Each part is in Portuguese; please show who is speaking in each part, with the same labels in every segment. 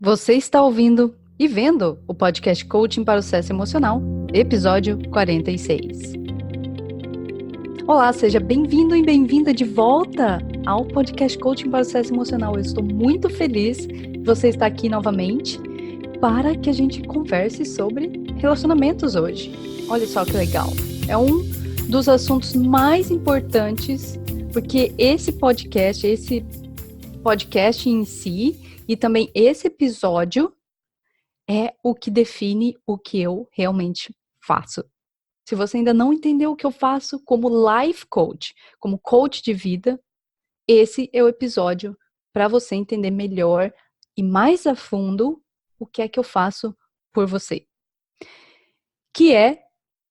Speaker 1: Você está ouvindo e vendo o podcast Coaching para o Sucesso Emocional, episódio 46. Olá, seja bem-vindo e bem-vinda de volta ao podcast Coaching para o Sucesso Emocional. Eu estou muito feliz que você está aqui novamente para que a gente converse sobre relacionamentos hoje. Olha só que legal. É um dos assuntos mais importantes, porque esse podcast em si e também esse episódio é o que define o que eu realmente faço. Se você ainda não entendeu o que eu faço como life coach, como coach de vida, esse é o episódio para você entender melhor e mais a fundo o que é que eu faço por você. Que é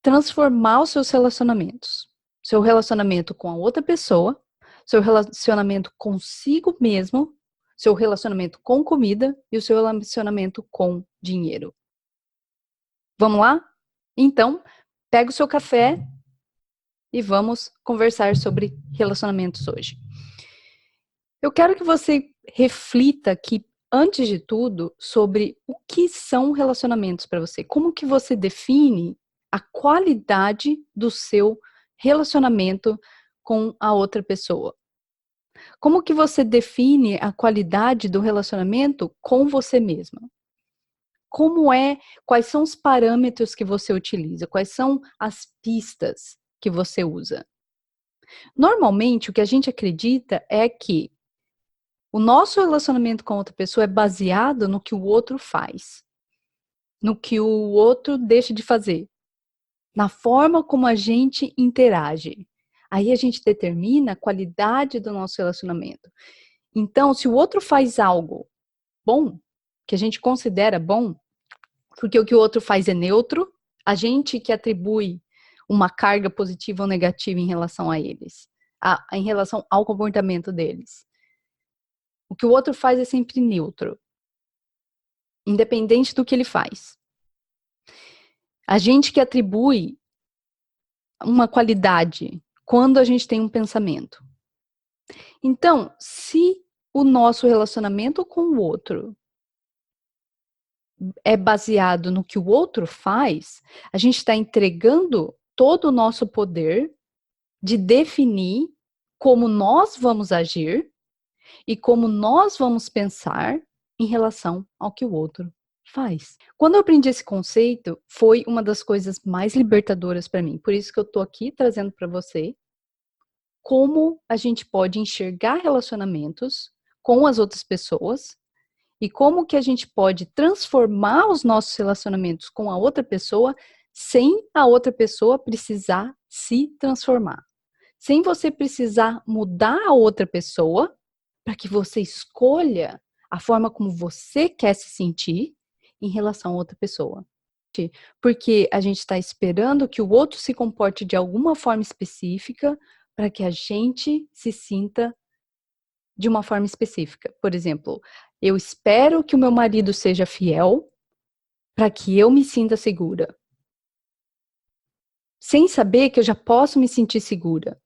Speaker 1: transformar os seus relacionamentos. Seu relacionamento com a outra pessoa, seu relacionamento consigo mesmo, seu relacionamento com comida e o seu relacionamento com dinheiro. Vamos lá? Então, pega o seu café e vamos conversar sobre relacionamentos hoje. Eu quero que você reflita aqui, antes de tudo, sobre o que são relacionamentos para você. Como que você define a qualidade do seu relacionamento com a outra pessoa? Como que você define a qualidade do relacionamento com você mesma? Quais são os parâmetros que você utiliza? Quais são as pistas que você usa? Normalmente, o que a gente acredita é que o nosso relacionamento com outra pessoa é baseado no que o outro faz, no que o outro deixa de fazer, na forma como a gente interage. Aí a gente determina a qualidade do nosso relacionamento. Então, se o outro faz algo bom, que a gente considera bom, porque o que o outro faz é neutro, a gente que atribui uma carga positiva ou negativa em relação a eles, em relação ao comportamento deles. O que o outro faz é sempre neutro, independente do que ele faz. A gente que atribui uma qualidade quando a gente tem um pensamento. Então, se o nosso relacionamento com o outro é baseado no que o outro faz, a gente está entregando todo o nosso poder de definir como nós vamos agir e como nós vamos pensar em relação ao que o outro faz. Quando eu aprendi esse conceito, foi uma das coisas mais libertadoras para mim. Por isso que eu estou aqui trazendo para você como a gente pode enxergar relacionamentos com as outras pessoas e como que a gente pode transformar os nossos relacionamentos com a outra pessoa sem a outra pessoa precisar se transformar. Sem você precisar mudar a outra pessoa para que você escolha a forma como você quer se sentir em relação a outra pessoa. Porque a gente está esperando que o outro se comporte de alguma forma específica para que a gente se sinta de uma forma específica. Por exemplo, eu espero que o meu marido seja fiel para que eu me sinta segura. Sem saber que eu já posso me sentir segura.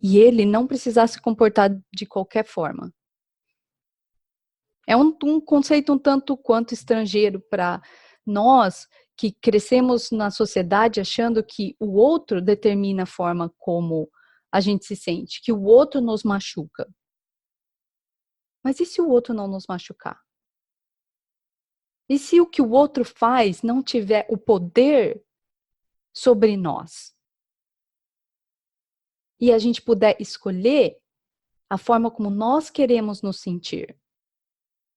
Speaker 1: E ele não precisar se comportar de qualquer forma. É um conceito um tanto quanto estrangeiro para nós que crescemos na sociedade achando que o outro determina a forma como a gente se sente, que o outro nos machuca. Mas e se o outro não nos machucar? E se o que o outro faz não tiver o poder sobre nós? E a gente puder escolher a forma como nós queremos nos sentir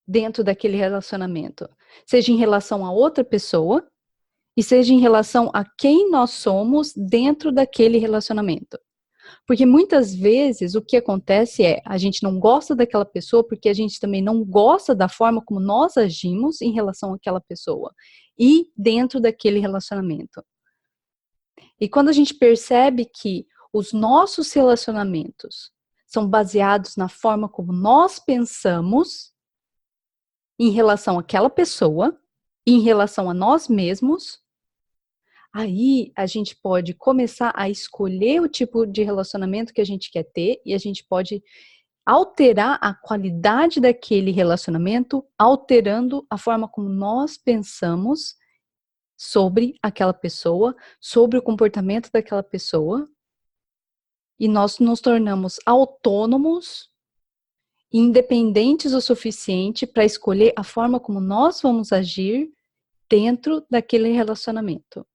Speaker 1: dentro daquele relacionamento, seja em relação a outra pessoa e seja em relação a quem nós somos dentro daquele relacionamento. Porque muitas vezes o que acontece é, a gente não gosta daquela pessoa porque a gente também não gosta da forma como nós agimos em relação àquela pessoa e dentro daquele relacionamento. E quando a gente percebe que os nossos relacionamentos são baseados na forma como nós pensamos em relação àquela pessoa, em relação a nós mesmos, aí a gente pode começar a escolher o tipo de relacionamento que a gente quer ter e a gente pode alterar a qualidade daquele relacionamento, alterando a forma como nós pensamos sobre aquela pessoa, sobre o comportamento daquela pessoa, e nós nos tornamos autônomos, independentes o suficiente para escolher a forma como nós vamos agir dentro daquele relacionamento.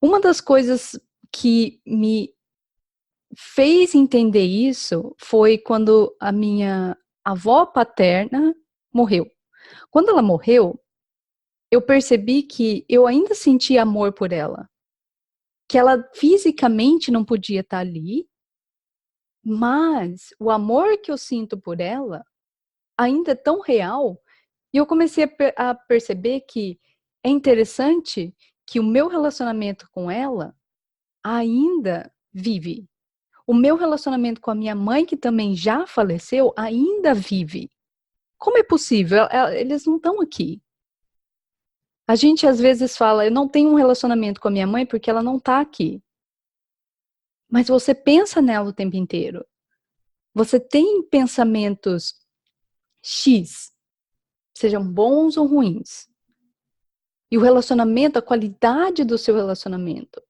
Speaker 1: Uma das coisas que me fez entender isso foi quando a minha avó paterna morreu. Quando ela morreu, eu percebi que eu ainda sentia amor por ela, que ela fisicamente não podia estar ali, mas o amor que eu sinto por ela ainda é tão real, e eu comecei a perceber que é interessante que o meu relacionamento com ela ainda vive. O meu relacionamento com a minha mãe, que também já faleceu, ainda vive. Como é possível? Eles não estão aqui. A gente às vezes fala, eu não tenho um relacionamento com a minha mãe porque ela não está aqui. Mas você pensa nela o tempo inteiro. Você tem pensamentos X, sejam bons ou ruins. E o relacionamento, a qualidade do seu relacionamento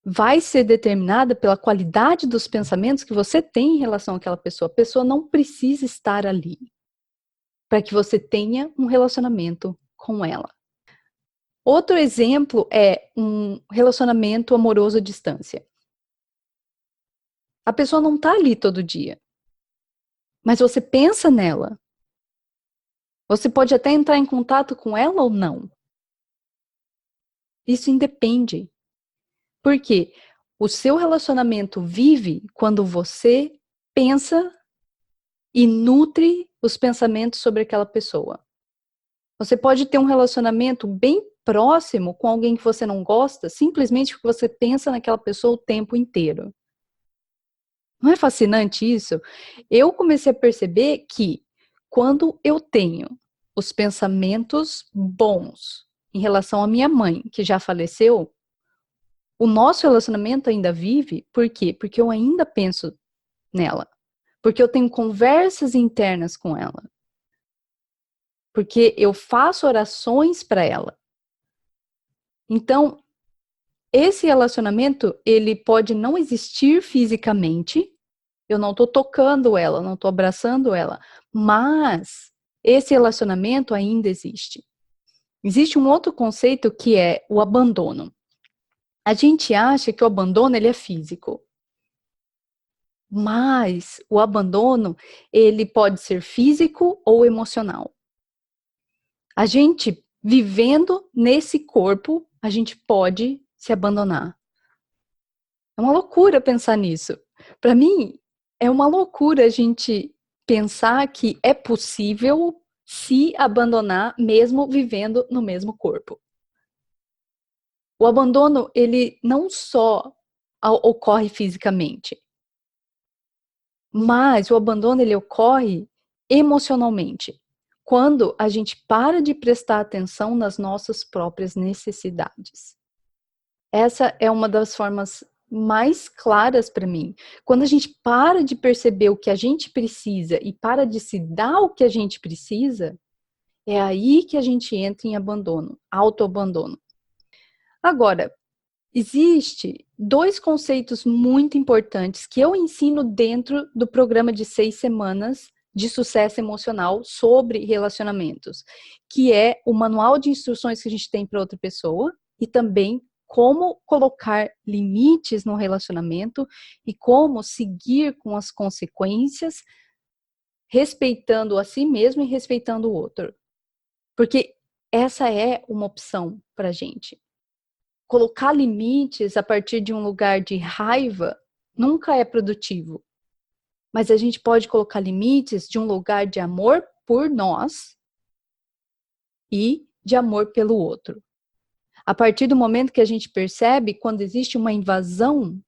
Speaker 1: vai ser determinada pela qualidade dos pensamentos que você tem em relação àquela pessoa. A pessoa não precisa estar ali para que você tenha um relacionamento com ela. Outro exemplo é um relacionamento amoroso à distância. A pessoa não está ali todo dia, mas você pensa nela. Você pode até entrar em contato com ela ou não. Isso independe. Por quê? O seu relacionamento vive quando você pensa e nutre os pensamentos sobre aquela pessoa. Você pode ter um relacionamento bem próximo com alguém que você não gosta, simplesmente porque você pensa naquela pessoa o tempo inteiro. Não é fascinante isso? Eu comecei a perceber que quando eu tenho os pensamentos bons em relação à minha mãe, que já faleceu, o nosso relacionamento ainda vive. Por quê? Porque eu ainda penso nela. Porque eu tenho conversas internas com ela. Porque eu faço orações para ela. Então, esse relacionamento, ele pode não existir fisicamente, eu não estou tocando ela, não estou abraçando ela, mas esse relacionamento ainda existe. Existe um outro conceito que é o abandono. A gente acha que o abandono ele é físico. Mas o abandono, ele pode ser físico ou emocional. A gente, vivendo nesse corpo, a gente pode se abandonar. É uma loucura pensar nisso. Para mim, é uma loucura a gente pensar que é possível se abandonar mesmo vivendo no mesmo corpo. O abandono, ele não só ocorre fisicamente, mas o abandono ele ocorre emocionalmente, quando a gente para de prestar atenção nas nossas próprias necessidades. Essa é uma das formas mais claras para mim. Quando a gente para de perceber o que a gente precisa e para de se dar o que a gente precisa, é aí que a gente entra em abandono, autoabandono. Agora, existe dois conceitos muito importantes que eu ensino dentro do programa de 6 semanas de sucesso emocional sobre relacionamentos, que é o manual de instruções que a gente tem para outra pessoa e também como colocar limites no relacionamento e como seguir com as consequências, respeitando a si mesmo e respeitando o outro. Porque essa é uma opção para a gente. Colocar limites a partir de um lugar de raiva nunca é produtivo. Mas a gente pode colocar limites de um lugar de amor por nós e de amor pelo outro. A partir do momento que a gente percebe quando existe uma invasão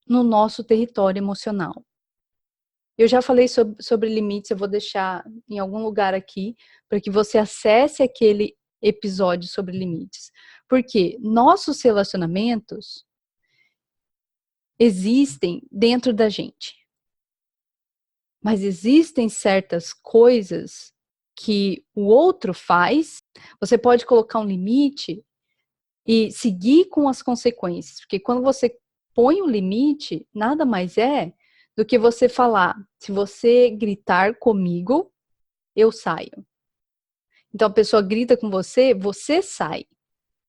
Speaker 1: no nosso território emocional. Eu já falei sobre limites, eu vou deixar em algum lugar aqui para que você acesse aquele episódio sobre limites. Porque nossos relacionamentos, existem dentro da gente. Mas existem certas coisas que o outro faz, você pode colocar um limite e seguir com as consequências. Porque quando você põe um limite, nada mais é do que você falar, se você gritar comigo, eu saio. Então a pessoa grita com você, você sai.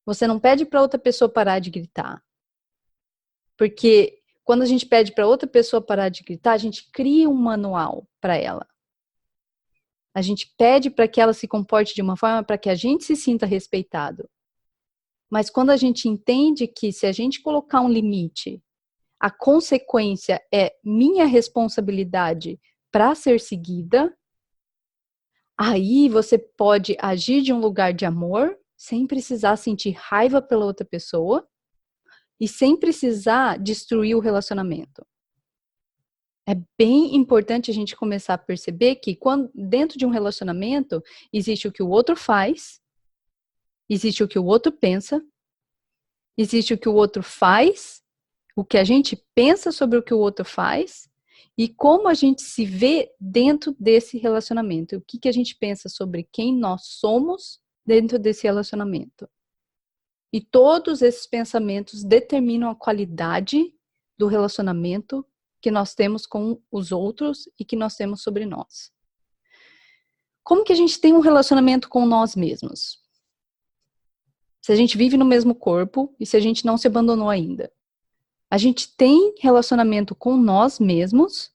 Speaker 1: Você não pede para outra pessoa parar de gritar. Porque quando a gente pede para outra pessoa parar de gritar, a gente cria um manual para ela. A gente pede para que ela se comporte de uma forma para que a gente se sinta respeitado. Mas quando a gente entende que se a gente colocar um limite, a consequência é minha responsabilidade para ser seguida, aí você pode agir de um lugar de amor, sem precisar sentir raiva pela outra pessoa e sem precisar destruir o relacionamento. É bem importante a gente começar a perceber que quando, dentro de um relacionamento, existe o que o outro faz, existe o que o outro pensa, existe o que o outro faz, o que a gente pensa sobre o que o outro faz e como a gente se vê dentro desse relacionamento. O que a gente pensa sobre quem nós somos dentro desse relacionamento. E todos esses pensamentos determinam a qualidade do relacionamento que nós temos com os outros e que nós temos sobre nós. Como que a gente tem um relacionamento com nós mesmos? Se a gente vive no mesmo corpo e se a gente não se abandonou ainda. A gente tem relacionamento com nós mesmos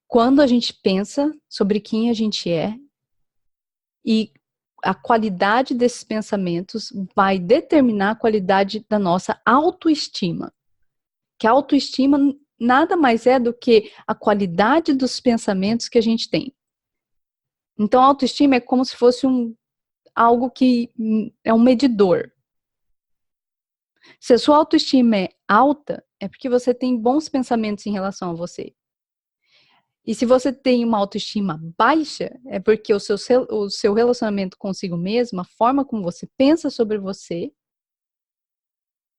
Speaker 1: quando a gente pensa sobre quem a gente é e a qualidade desses pensamentos vai determinar a qualidade da nossa autoestima. Que a autoestima nada mais é do que a qualidade dos pensamentos que a gente tem. Então, a autoestima é como se fosse algo que é um medidor. Se a sua autoestima é alta, é porque você tem bons pensamentos em relação a você. E se você tem uma autoestima baixa, é porque o seu relacionamento consigo mesmo, a forma como você pensa sobre você,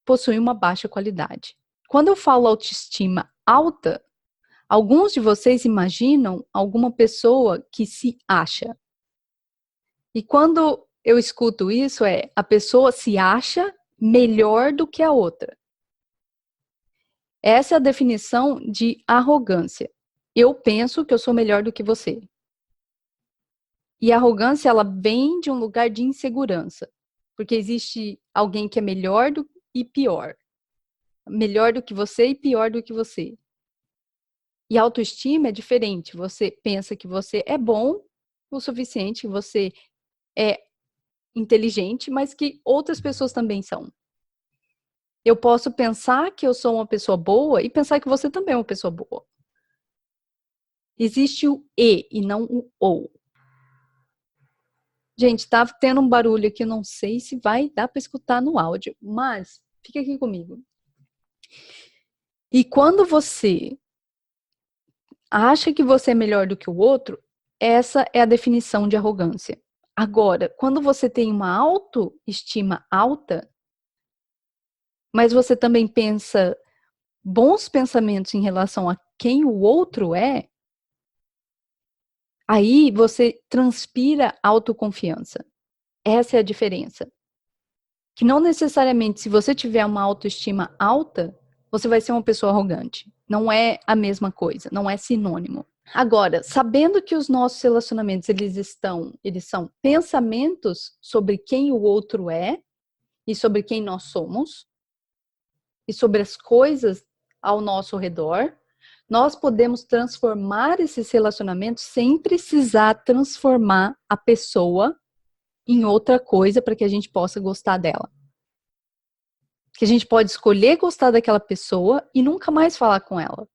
Speaker 1: possui uma baixa qualidade. Quando eu falo autoestima alta, alguns de vocês imaginam alguma pessoa que se acha. E quando eu escuto isso, a pessoa se acha melhor do que a outra. Essa é a definição de arrogância. Eu penso que eu sou melhor do que você. E a arrogância, ela vem de um lugar de insegurança. Porque existe alguém que é melhor e pior. Melhor do que você e pior do que você. E a autoestima é diferente. Você pensa que você é bom o suficiente, que você é inteligente, mas que outras pessoas também são. Eu posso pensar que eu sou uma pessoa boa e pensar que você também é uma pessoa boa. Existe o e não o ou. Gente, tá tendo um barulho aqui, eu não sei se vai dar para escutar no áudio, mas fica aqui comigo. E quando você acha que você é melhor do que o outro, essa é a definição de arrogância. Agora, quando você tem uma autoestima alta, mas você também pensa bons pensamentos em relação a quem o outro é, aí você transpira autoconfiança. Essa é a diferença. Que não necessariamente, se você tiver uma autoestima alta, você vai ser uma pessoa arrogante. Não é a mesma coisa, não é sinônimo. Agora, sabendo que os nossos relacionamentos, eles são pensamentos sobre quem o outro é e sobre quem nós somos e sobre as coisas ao nosso redor, nós podemos transformar esses relacionamentos sem precisar transformar a pessoa em outra coisa para que a gente possa gostar dela. Que a gente pode escolher gostar daquela pessoa e nunca mais falar com ela.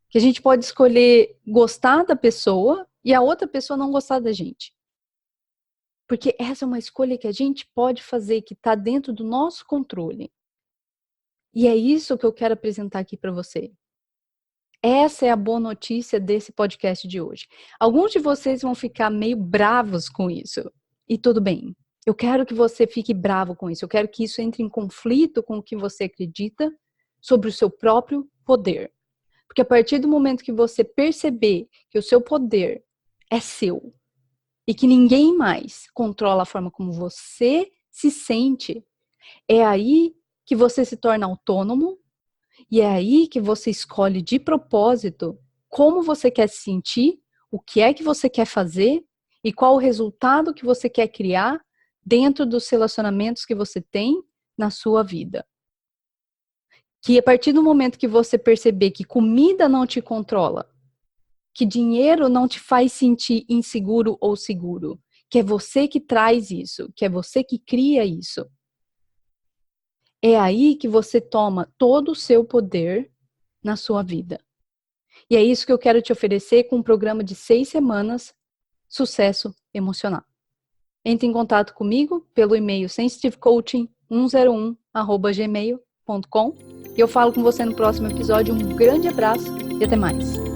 Speaker 1: Que a gente pode escolher gostar da pessoa e a outra pessoa não gostar da gente. Porque essa é uma escolha que a gente pode fazer, que está dentro do nosso controle. E é isso que eu quero apresentar aqui para você. Essa é a boa notícia desse podcast de hoje. Alguns de vocês vão ficar meio bravos com isso. E tudo bem. Eu quero que você fique bravo com isso. Eu quero que isso entre em conflito com o que você acredita sobre o seu próprio poder. Porque a partir do momento que você perceber que o seu poder é seu e que ninguém mais controla a forma como você se sente, é aí que você se torna autônomo e é aí que você escolhe de propósito como você quer se sentir, o que é que você quer fazer e qual o resultado que você quer criar dentro dos relacionamentos que você tem na sua vida. Que a partir do momento que você perceber que comida não te controla, que dinheiro não te faz sentir inseguro ou seguro, que é você que traz isso, que é você que cria isso, é aí que você toma todo o seu poder na sua vida. E é isso que eu quero te oferecer com um programa de 6 semanas, Sucesso Emocional. Entre em contato comigo pelo e-mail sensitivecoaching101@gmail.com e eu falo com você no próximo episódio. Um grande abraço e até mais.